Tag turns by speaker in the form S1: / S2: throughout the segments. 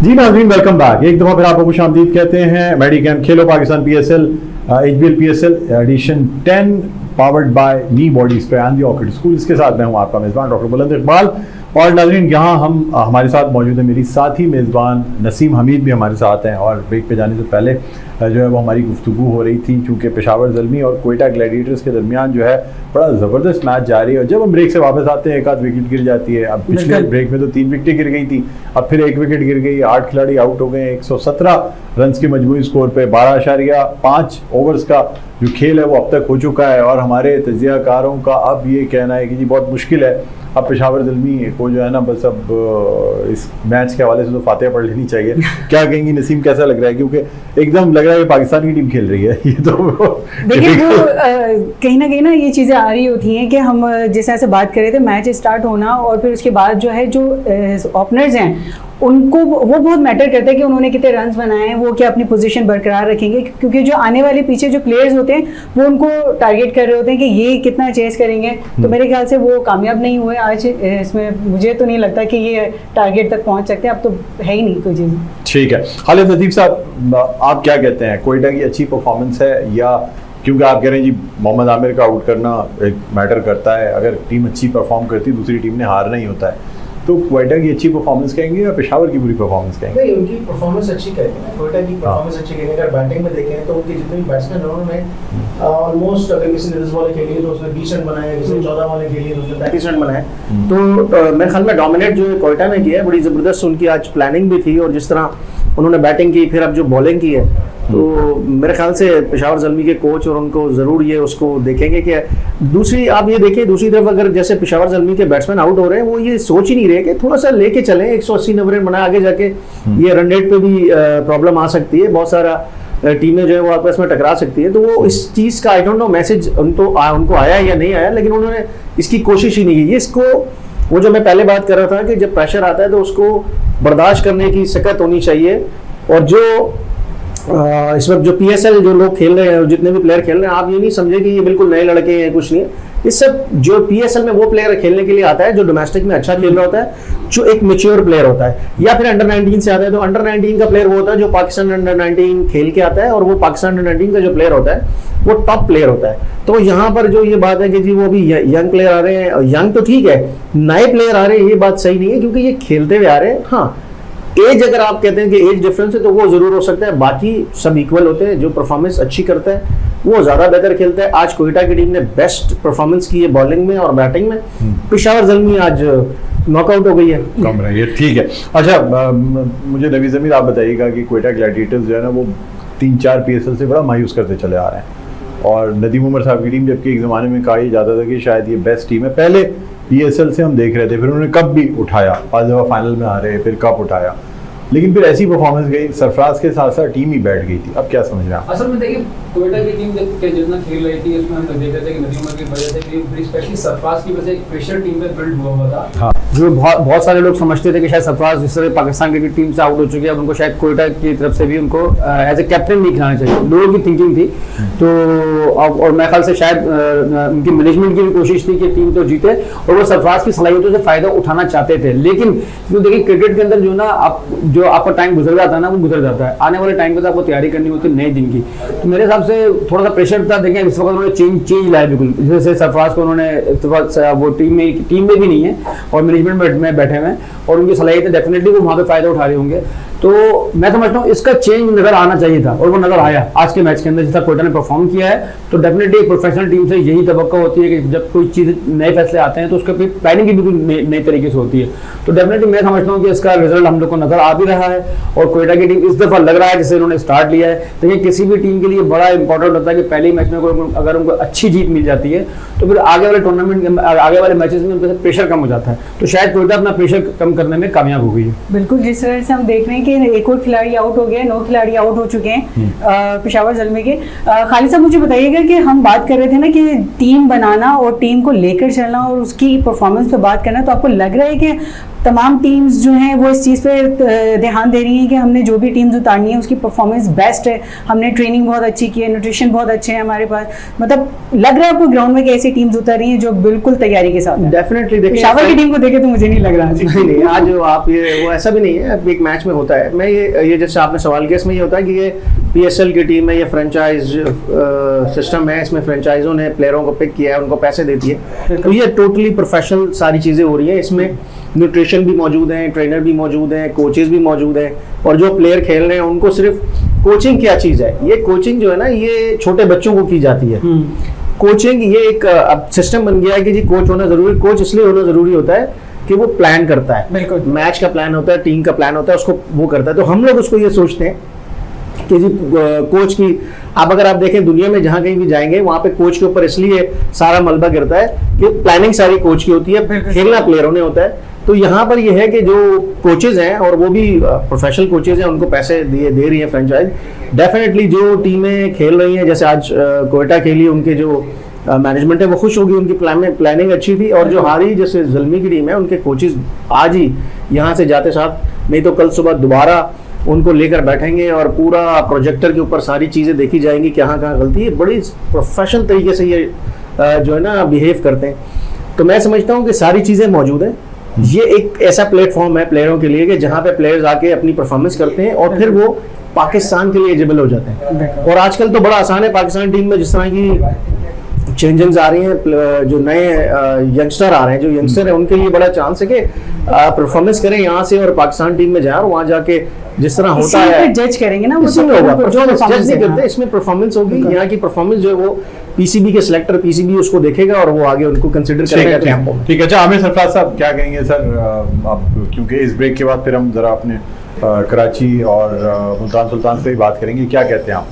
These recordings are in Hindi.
S1: जी नाज़रीन, वेलकम बैक। एक दफ़ा फिर आपको खुशामदीद कहते हैं। मेडिकैम खेलो Pakistan PSL HBL PSL edition 10 powered by नी body spray and the Orchid school. इसके साथ मैं हूं आपका मेज़बान डॉक्टर बुलंद इकबाल। और नाज़रीन, यहाँ हमारे साथ मौजूद है मेरी साथी मेज़बान नसीम हमीद भी हमारे साथ हैं। और ब्रेक पे जाने से पहले जो है वो हमारी गुफ्तगू हो रही थी, क्योंकि पेशावर ज़ल्मी और कोयटा ग्लैडिएटर्स के दरमियान जो है बड़ा ज़बरदस्त मैच जारी है। और जब हम ब्रेक से वापस आते हैं एक आध विकेट गिर जाती है। अब पिछले ब्रेक में तो 3 विकेटें गिर गई थी, अब फिर 1 विकेट गिर गई। 8 खिलाड़ी आउट हो गए। 117 रन के मजमूई स्कोर पे 12.5 ओवर्स का जो खेल है वो अब तक हो चुका है। और हमारे तजियाकारों का अब ये कहना है कि जी बहुत मुश्किल है अब पेशावर ज़ल्मी को जो है ना, बस अब इस मैच के हवाले से तो फातिहा पढ़ लेनी चाहिए। क्या कहेंगी नसीम, कैसा लग रहा है? क्योंकि एकदम लग रहा है कि पाकिस्तान की टीम खेल रही है। ये तो
S2: देखिए वो कहीं ना ये चीज़ें आ रही होती हैं कि हम जैसे ऐसे बात कर रहे थे, मैच स्टार्ट होना और फिर उसके बाद जो है जो ओपनर्स हैं उनको वो बहुत मैटर करता है कि उन्होंने कितने रन्स बनाए हैं, वो क्या अपनी पोजीशन बरकरार रखेंगे। क्योंकि जो आने वाले पीछे जो प्लेयर्स होते हैं वो उनको टारगेट कर रहे होते हैं कि ये कितना चेस करेंगे। तो मेरे ख्याल से वो कामयाब नहीं हुए आज इसमें। मुझे तो नहीं लगता कि ये टारगेट तक पहुंच सकते हैं। अब तो है ही नहीं कोई चीज़।
S1: ठीक है, खालिद लतीफ़ साहब, आप क्या कहते हैं? कोयटा की अच्छी परफॉर्मेंस है, या क्योंकि आप कह रहे हैं जी मोहम्मद आमिर का आउट करना एक मैटर करता है, अगर टीम अच्छी परफॉर्म करती दूसरी टीम ने हारना ही होता है, तो कोयटा की अच्छी परफॉर्मेंस कहेंगे या पेशावर की बुरी परफॉर्मेंस कहेंगे?
S3: नहीं, उनकी परफॉर्मेंस अच्छी कहेंगे। कोयटा की परफॉर्मेंस अच्छी कहेंगे। अगर बैटिंग में देखें तो उनके जितने भी बैट्समैन हैं उन्होंने ऑलमोस्ट, अगर किसी ने 10 बॉलें खेली तो उसने 20 रन बनाए, किसी ने 14 बॉलें खेली तो उसने 35 रन बनाए। तो मेरे ख्याल में डोमिनेट जो कोयटा ने किया है, बड़ी ज़बरदस्त उनकी आज प्लानिंग भी थी। और जिस तरह उन्होंने बैटिंग की, फिर अब जो बॉलिंग की है, तो मेरे ख्याल से पेशावर ज़ल्मी के कोच और उनको ज़रूर ये उसको देखेंगे कि दूसरी, आप ये देखिए दूसरी तरफ अगर जैसे पेशावर ज़ल्मी के बैट्समैन आउट हो रहे हैं, वो ये सोच ही नहीं रहे कि थोड़ा सा लेके चलें 180-90 रन बनाए, आगे जाके ये रन रेट पे भी प्रॉब्लम आ सकती है। बहुत सारा टीमें जो है वो आपस में टकरा सकती है। तो वो इस चीज़ का आई डोंट नो मैसेज उनको आया या नहीं आया, लेकिन उन्होंने इसकी कोशिश ही नहीं की। इसको वो जो मैं पहले बात कर रहा था कि जब प्रेशर आता है तो उसको बर्दाश्त करने की सकत होनी चाहिए। और जो इस वक्त जो PSL जो लोग खेल रहे हैं, जितने भी प्लेयर खेल रहे हैं, आप ये नहीं समझे कि ये बिल्कुल नए लड़के हैं, कुछ नहीं है। इस सब जो PSL में वो प्लेयर खेलने के लिए आता है जो डोमेस्टिक में अच्छा खेल रहा होता है, जो एक मैच्योर प्लेयर होता है, या फिर अंडर 19 से आता है। तो अंडर 19 का प्लेयर वो होता है जो पाकिस्तान अंडर 19 खेल के आता है, और वो पाकिस्तान अंडर 19 का जो प्लेयर होता है वो टॉप प्लेयर होता है। तो यहाँ पर जो ये बात है कि जी वो भी यंग प्लेयर आ रहे हैं, यंग तो ठीक है, नए प्लेयर आ रहे हैं, ये बात सही नहीं है, क्योंकि ये खेलते हुए आ रहे हैं। हाँ, एज अगर आप कहते हैं कि एज डिफरेंस है तो वो जरूर हो सकता है, बाकी सब इक्वल होते हैं। जो परफॉर्मेंस अच्छी करता है वो ज़्यादा बेहतर खेलता है। आज कोयटा की टीम ने बेस्ट परफॉर्मेंस की है बॉलिंग में और बैटिंग में। पेशावर ज़ल्मी आज नॉकआउट हो गई है,
S1: कम रही है। ठीक है, अच्छा मुझे नवी ज़मीर आप बताइएगा कि कोयटा ग्लैडिएटर्स जो है ना वो 3-4 PSL से बड़ा मायूस करते चले आ रहे हैं। और नदीम उमर साहब की टीम, जबकि एक ज़माने में कहा जाता था कि शायद ये बेस्ट टीम है, पहले PSL से हम देख रहे थे, फिर उन्होंने कप भी उठाया, 5 दफ़ा फाइनल में आ रहे, फिर कप उठाया, लेकिन फिर ऐसी परफॉर्मेंस गई, सरफराज के साथ साथ टीम ही बैठ गई थी। अब क्या समझ रहे हैं?
S4: असल में देखिए कोयटा की टीम जितना खेल रही थी उसमें हम देख रहे थे कि नदीम उमर की वजह से, स्पेशली सरफराज की वजह से एक प्रेशर टीम पे बिल्ड हुआ था।
S1: हाँ,
S5: जो बहुत सारे लोग समझते थे कि शायद सरफराज जिस तरह पाकिस्तान क्रिकेट टीम से आउट हो चुके हैं, अब उनको शायद कोयटा की तरफ से भी उनको एज ए कैप्टन नहीं खिलाना चाहिए, लोगों की थिंकिंग थी। तो और मेरे ख्याल से शायद उनकी मैनेजमेंट की भी कोशिश थी कि टीम तो जीते, और वो सरफराज की सलाहियतों से फ़ायदा उठाना चाहते थे। लेकिन देखिए क्रिकेट के अंदर जो ना जो आपका टाइम गुजर जाता है ना, वो गुजर जाता है। आने वाले टाइम पर आपको तैयारी करनी होती है नए दिन की। तो मेरे हिसाब से थोड़ा सा प्रेशर था। देखें इस वक्त उन्होंने चेंज लाया बिल्कुल, जैसे सरफराज को उन्होंने वो टीम में भी नहीं है और मैनेजमेंट में बैठे हुए हैं, और उनकी सलाहियतें डेफिनेटली वो वहाँ पे फ़ायदा उठा रहे होंगे। तो मैं समझता हूँ इसका चेंज नज़र आना चाहिए था, और वो नज़र आया आज के मैच के अंदर। जिस तरह कोयटा ने परफॉर्म किया है, तो डेफिनेटली एक प्रोफेशनल टीम से यही तवक्को होती है कि जब कोई चीज़ नए फैसले आते हैं तो उसके प्लानिंग भी बिल्कुल नई तरीके से होती है। तो डेफिनेटली मैं समझता हूँ कि इसका रिजल्ट हम लोग को नज़र आ भी रहा है, और कोयटा की टीम इस दफ़ा लग रहा है जैसे उन्होंने स्टार्ट लिया है। देखिए किसी भी टीम के लिए बड़ा इंपॉर्टेंट होता है कि पहले मैच में अगर उनको अच्छी जीत मिल जाती है तो फिर आगे वाले टूर्नामेंट आगे वाले मैचेस में उनके प्रेशर कम हो जाता है। तो शायद कोयटा अपना प्रेशर कम करने में कामयाब हो गई है।
S2: बिल्कुल, जिस तरह से हम देख रहे हैं कि एक और खिलाड़ी आउट हो गए, 9 खिलाड़ी आउट हो चुके हैं पेशावर ज़ल्मी के। खालिद साहब मुझे बताइएगा कि हम बात कर रहे थे ना कि टीम बनाना और टीम को लेकर चलना और उसकी परफॉर्मेंस पे बात करना, तो आपको लग रहा है कि तमाम टीम्स जो हैं वो इस चीज़ पे ध्यान दे रही हैं कि हमने जो भी टीम्स उतारनी है उसकी परफॉर्मेंस बेस्ट है, हमने ट्रेनिंग बहुत अच्छी की है, न्यूट्रिशन बहुत अच्छे हैं हमारे पास, मतलब लग रहा है आपको ग्राउंड में कि ऐसी टीम्स उतारी हैं जो बिल्कुल तैयारी के साथ हैं।
S5: डेफिनेटली देखिए,
S2: पेशावर की टीम को देखे तो मुझे नहीं लग रहा
S5: नहीं आज आप ये वो ऐसा भी नहीं है, अब एक मैच में होता है। मैं ये जैसे आपने सवाल किया, इसमें ये होता है कि ये PSL की टीम है, ये फ्रेंचाइज सिस्टम है, इसमें फ्रेंचाइजों ने प्लेयरों को पिक किया है, उनको पैसे देती है, तो ये टोटली प्रोफेशनल सारी चीज़ें हो रही हैं। इसमें न्यूट्रिशन भी मौजूद हैं, ट्रेनर भी मौजूद हैं, कोचेस भी मौजूद हैं, और जो प्लेयर खेल रहे हैं उनको सिर्फ कोचिंग क्या चीज़ है, ये कोचिंग जो है ना ये छोटे बच्चों को की जाती है। कोचिंग ये एक अब सिस्टम बन गया है कि जी कोच होना जरूरी, कोच इसलिए होना जरूरी होता है कि वो प्लान करता है,
S2: बिल्कुल
S5: मैच का प्लान होता है, टीम का प्लान होता है, उसको वो करता है। तो हम लोग उसको ये सोचते हैं कि जी कोच की, आप अगर आप देखें दुनिया में जहाँ कहीं भी जाएंगे वहाँ पे कोच के ऊपर इसलिए सारा मलबा गिरता है कि प्लानिंग सारी कोच की होती है, खेलना प्लेयरों ने होता है। तो यहाँ पर यह है कि जो कोचेज हैं और वो भी प्रोफेशनल कोचेज हैं, उनको पैसे दे रही है फ्रेंचाइज। डेफिनेटली जो टीमें खेल रही हैं, जैसे आज कोयटा खेली, उनके जो मैनेजमेंट है वो खुश होगी, उनकी प्लानिंग अच्छी थी। और जो हारी जैसे ज़ल्मी की टीम है, उनके कोचेज आज ही यहाँ से जाते साथ, नहीं तो कल सुबह दोबारा उनको लेकर बैठेंगे और पूरा प्रोजेक्टर के ऊपर सारी चीज़ें देखी जाएंगी, कहाँ गलती है। बड़ी प्रोफेशनल तरीके से ये जो है ना बिहेव करते हैं। तो मैं समझता हूँ कि सारी चीज़ें मौजूद हैं। ये एक ऐसा प्लेटफॉर्म है प्लेयरों के लिए कि जहाँ पे प्लेयर्स आके अपनी परफॉर्मेंस करते हैं और फिर वो पाकिस्तान के लिए एलिजिबल हो जाते हैं। और आजकल तो बड़ा आसान है, पाकिस्तान टीम में जिस तरह की चेंजेस आ रही हैं, जो नए यंगस्टर आ रहे हैं, जो यंगस्टर है उनके लिए बड़ा चांस है कि परफॉर्मेंस करें यहाँ से और पाकिस्तान टीम में जाए, और वहाँ जाके जिस तरह होता है
S2: जज करेंगे ना,
S5: इसी में होगा। परफॉर्मेंस जज नहीं करते, इसमें परफॉर्मेंस होगी। यहाँ की परफॉर्मेंस जो है वो PCB के सिलेक्टर, PCB उसको देखेगा और वो आगे उनको कंसिडर करेगा कैंप में।
S1: ठीक है। अच्छा आमिर सरफराज साहब क्या कहेंगे सर, आप क्योंकि इस ब्रेक के बाद फिर हम जरा अपने कराची और मुल्तान सुल्तान से भी बात करेंगे, क्या कहते हैं आप?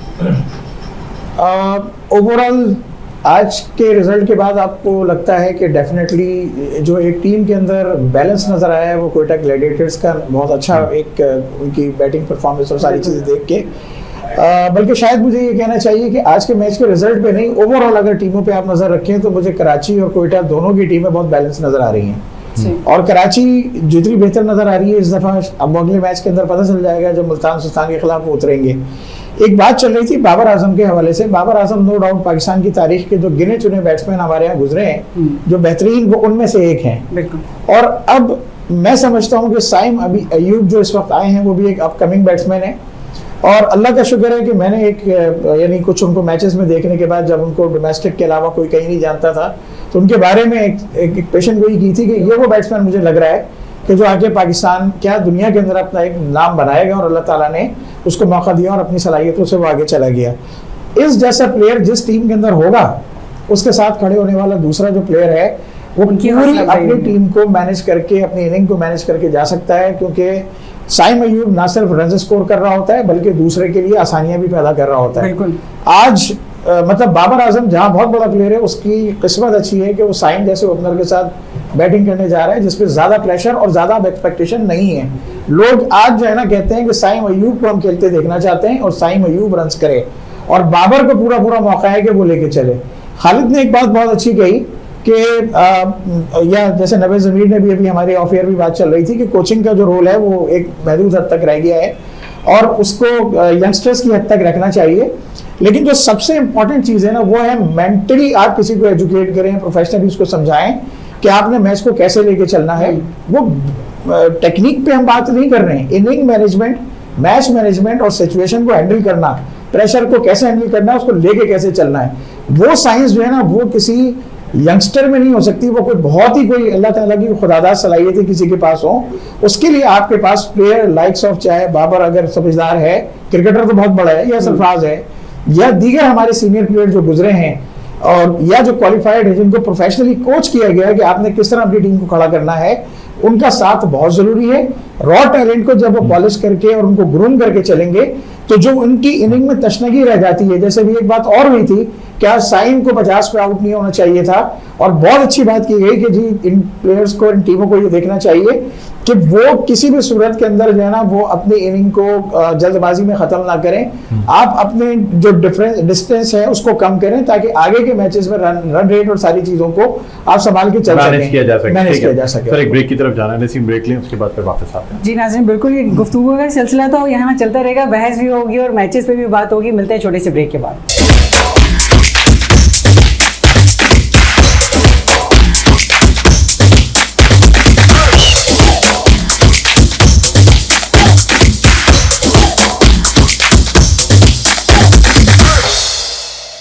S3: ओवरऑल आज के रिजल्ट के बाद आपको लगता है कि डेफिनेटली जो एक टीम के अंदर बैलेंस नज़र आया है वो कोयटा ग्लैडिएटर्स का बहुत अच्छा एक उनकी बैटिंग परफॉर्मेंस और सारी चीज़ें देख के, बल्कि शायद मुझे ये कहना चाहिए कि आज के मैच के रिजल्ट पे नहीं, ओवरऑल अगर टीमों पे आप नज़र रखें तो मुझे कराची और कोयटा दोनों की टीमें बहुत बैलेंस नज़र आ रही हैं। और कराची जितनी बेहतर नज़र आ रही है इस दफ़ा, अब अगले मैच के अंदर पता चल जाएगा जब मुल्तान सुल्तान के खिलाफ वो उतरेंगे। एक बात चल रही थी बाबर आजम के हवाले से। बाबर आजम नो डाउट पाकिस्तान की तारीख के जो गिने चुने बैट्समैन हमारे यहाँ गुजरे हैं, जो बेहतरीन, वो उनमें से एक हैं। और अब मैं समझता हूँ कि साइम अयूब जो इस वक्त आए हैं वो भी एक अपकमिंग बैट्समैन है। और अल्लाह का शुक्र है कि मैंने एक यानी कुछ उनको मैचेस में देखने के बाद, जब उनको डोमेस्टिक के अलावा कोई कहीं नहीं जानता था, तो उनके बारे में एक पेशन गोई की थी कि ये वो बैट्समैन मुझे लग रहा है कि जो आगे पाकिस्तान क्या दुनिया के अंदर अपना एक नाम बनाएगा, और अल्लाह ताला ने उसको मौका दिया और अपनी सलाहियतों से वो आगे चला गया। इस जैसा प्लेयर जिस टीम के अंदर होगा, उसके साथ खड़े होने वाला दूसरा जो प्लेयर है वो पूरी अपनी टीम को मैनेज करके, अपनी इनिंग को मैनेज करके जा सकता है। क्योंकि साइम अयूब ना सिर्फ रन स्कोर कर रहा होता है बल्कि दूसरे के लिए आसानियां भी पैदा कर रहा होता है। आज मतलब बाबर आजम जहाँ बहुत बड़ा प्लेयर है, उसकी किस्मत अच्छी है कि वो साइम जैसे ओपनर के साथ बैटिंग करने जा रहा है, जिसपे ज्यादा प्रेशर और ज्यादा एक्सपेक्टेशन नहीं है। लोग आज जो है ना कहते हैं कि साइम अयूब को हम खेलते देखना चाहते हैं और साइम अयूब रन करे, और बाबर को पूरा पूरा मौका है कि वो लेके चले। खालिद ने एक बात बहुत अच्छी कही कि या जैसे नबे ज़मीर ने भी अभी हमारी ऑफ एयर भी बात चल रही थी कि कोचिंग का जो रोल है वो एक महदूद हद तक रह गया है और उसको यंगस्टर्स की हद तक रखना चाहिए। लेकिन जो सबसे इंपॉर्टेंट चीज़ है ना, वो है मेंटली आप किसी को एजुकेट करें, प्रोफेशनली उसको समझाएं कि आपने मैच को कैसे लेके चलना है। वो टेक्निक पे हम बात नहीं कर रहे हैं, इनिंग मैनेजमेंट, मैच मैनेजमेंट और सिचुएशन को हैंडल करना, प्रेशर को कैसे हैंडल करना है, उसको लेके कैसे चलना है, वो साइंस जो है ना वो किसी यंगस्टर में नहीं हो सकती। वो कोई बहुत ही कोई अल्लाह ताला की खुदादार सलाहियत किसी के पास हो, उसके लिए आपके पास प्लेयर लाइक्स ऑफ, चाहे बाबर अगर समझदार है, क्रिकेटर तो बहुत बड़ा है, या सरफराज है, या दीगर हमारे सीनियर प्लेयर जो गुजरे हैं, और या जो क्वालिफाइड है, जिनको प्रोफेशनली कोच किया गया है कि आपने किस तरह अपनी टीम को खड़ा करना है, उनका साथ बहुत जरूरी है। रॉ टैलेंट को जब वो पॉलिश करके और उनको ग्रूम करके चलेंगे तो जो उनकी इनिंग में तशनगी रह जाती है, जैसे भी एक बात और हुई थी क्या साइन को 50 पे आउट नहीं होना चाहिए था। और बहुत अच्छी बात की गई कि जी इन प्लेयर्स को, इन टीमों को ये देखना चाहिए कि वो किसी भी सूरत के अंदर जो है ना वो अपनी इनिंग को जल्दबाजी में खत्म ना करें। आप अपने जो डिस्टेंस है उसको कम करें ताकि आगे के मैचेस में रन रेट और सारी चीजों को आप संभाल के चल
S1: मैनेज किया जा सके।
S3: मैनेज किया जा सके।
S1: सर एक ब्रेक की तरफ जाना है, नसीम ब्रेक लें, उसके बाद फिर वापस आते हैं।
S2: जी नाज़रीन, बिल्कुल ये गुफ्तगू का सिलसिला तो यहाँ चलता रहेगा, बहस भी होगी और मैचेस पे भी बात होगी। मिलते हैं छोटे से ब्रेक के बाद।